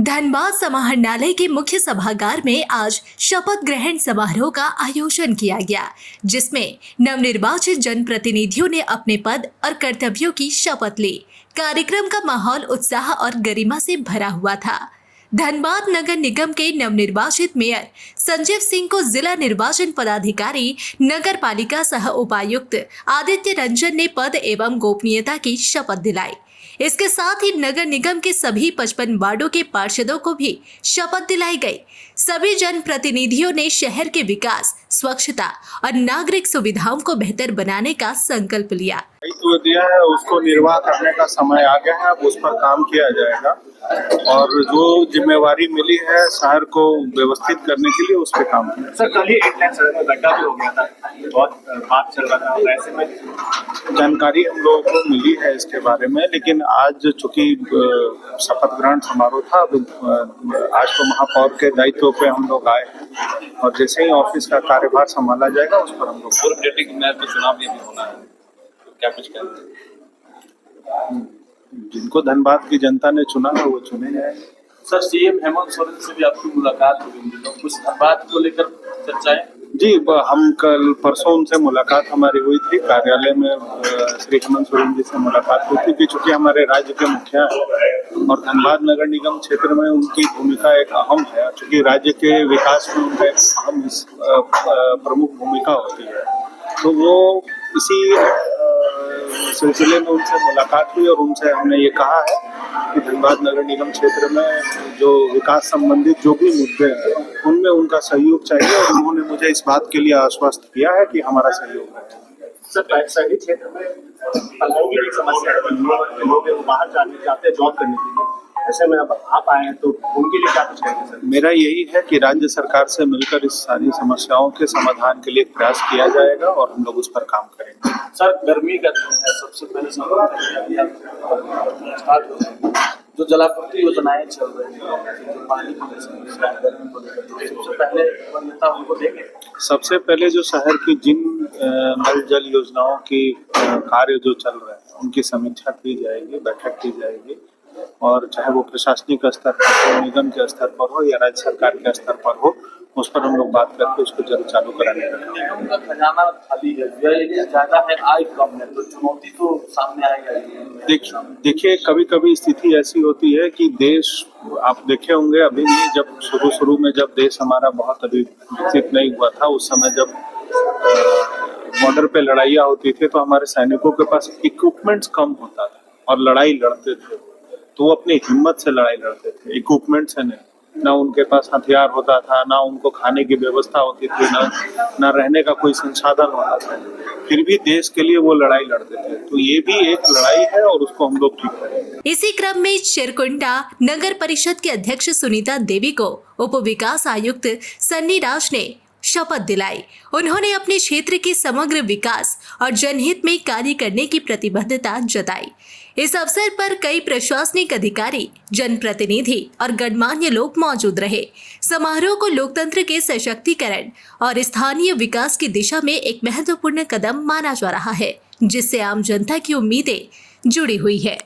धनबाद समाहरणालय के मुख्य सभागार में आज शपथ ग्रहण समारोह का आयोजन किया गया, जिसमें नवनिर्वाचित जनप्रतिनिधियों ने अपने पद और कर्तव्यों की शपथ ली। कार्यक्रम का माहौल उत्साह और गरिमा से भरा हुआ था। धनबाद नगर निगम के नवनिर्वाचित मेयर संजीव सिंह को जिला निर्वाचन पदाधिकारी नगर पालिका सह उपायुक्त आदित्य रंजन ने पद एवं गोपनीयता की शपथ दिलाई। इसके साथ ही नगर निगम के सभी 55 वार्डों के पार्षदों को भी शपथ दिलाई गई। सभी जनप्रतिनिधियों ने शहर के विकास, स्वच्छता और नागरिक सुविधाओं को बेहतर बनाने का संकल्प लिया। जो दिया है उसको निर्वाह करने का समय आ गया है, अब उस पर काम किया जाएगा और जो जिम्मेवारी मिली है शहर को व्यवस्थित करने के लिए उस पर काम किया। सर, कल ही एक लाइन सड़क में गड्ढा भी हो गया था, बहुत बात चल रहा था, ऐसे में जानकारी हम लोगों को मिली है इसके बारे में, लेकिन आज चूंकि शपथ ग्रहण समारोह था, आज तो महापौर के दायित्व पे हम लोग आए हैं और जैसे ही ऑफिस का कार्यभार संभाला जाएगा उस पर हम लोग पूर्व डिप्टी मेयर का चुनाव भी होना है, तो क्या कुछ कहेंगे? जिनको धनबाद की जनता ने चुना है वो चुने जाएंगे। सर, सीएम हेमंत सोरेन से भी आपकी मुलाकात हुई, कुछ धनबाद को लेकर चर्चाएं? जी, हम कल परसों उनसे मुलाकात हमारी हुई थी कार्यालय में। श्री हेमंत सोरेन जी से मुलाकात हुई थी कि चूंकि हमारे राज्य के मुखिया हैं और धनबाद नगर निगम क्षेत्र में उनकी भूमिका एक अहम है, चूंकि राज्य के विकास में उनका एक अहम प्रमुख भूमिका होती है, तो वो इसी सिलसिले में उनसे मुलाकात हुई और उनसे हमने ये कहा है कि धनबाद नगर निगम क्षेत्र में जो विकास संबंधित जो भी मुद्दे हैं उनमें उनका सहयोग चाहिए और उन्होंने मुझे इस बात के लिए आश्वस्त किया है कि हमारा सहयोग है। सर, शहरी क्षेत्र में पढ़ाई की एक समस्या है, लोग बाहर जाते हैं जॉब करने के लिए, ऐसे में अब आप आए हैं तो उनके लिए क्या कुछ कहेंगे? सर, मेरा यही है कि राज्य सरकार से मिलकर इस सारी समस्याओं के समाधान के लिए प्रयास किया जाएगा और हम लोग उस पर काम करेंगे। सर, गर्मी का दिन है, सबसे पहले स्टार्ट हो गया, जो जलापूर्ति योजनाएं चल रही हैं, जो पानी की समस्या है, गर्मी को लेकर, सबसे पहले नेता उनको देंगे। सबसे पहले जो शहर की जिन नल जल योजनाओं की कार्य जो चल रहे हैं उनकी समीक्षा की जाएगी, बैठक की जाएगी और चाहे वो प्रशासनिक स्तर पर हो, निगम के स्तर पर हो या राज्य सरकार के स्तर पर हो, उस पर हम लोग बात करके उसको जल्द चालू कराने का। निगम का खजाना खाली है, व्यय ज्यादा है, आय कम है, तो चुनौती तो सामने आएगा। देखिए, कभी कभी स्थिति ऐसी होती है कि देश, आप देखे होंगे अभी नहीं, जब शुरू में जब देश हमारा बहुत अभी विकसित नहीं हुआ था, उस समय जब बॉर्डर पे लड़ाइयाँ होती थी तो हमारे सैनिकों के पास इक्विपमेंट्स कम होता था और लड़ाई लड़ते थे, तो वो अपनी हिम्मत से लड़ाई लड़ते थे, इक्विपमेंट से नहीं। ना उनके पास हथियार होता था, ना उनको खाने की व्यवस्था होती थी, ना रहने का कोई संसाधन होता था, फिर भी देश के लिए वो लड़ाई लड़ते थे। तो ये भी एक लड़ाई है और उसको हम लोग ठीक करेंगे। इसी क्रम में चिरकुंडा नगर परिषद के अध्यक्ष सुनीता देवी को उप विकास आयुक्त सन्नी राज ने शपथ दिलाई। उन्होंने अपने क्षेत्र के समग्र विकास और जनहित में कार्य करने की प्रतिबद्धता जताई। इस अवसर पर कई प्रशासनिक अधिकारी, जनप्रतिनिधि और गणमान्य लोग मौजूद रहे। समारोह को लोकतंत्र के सशक्तिकरण और स्थानीय विकास की दिशा में एक महत्वपूर्ण कदम माना जा रहा है, जिससे आम जनता की उम्मीदें जुड़ी हुई है।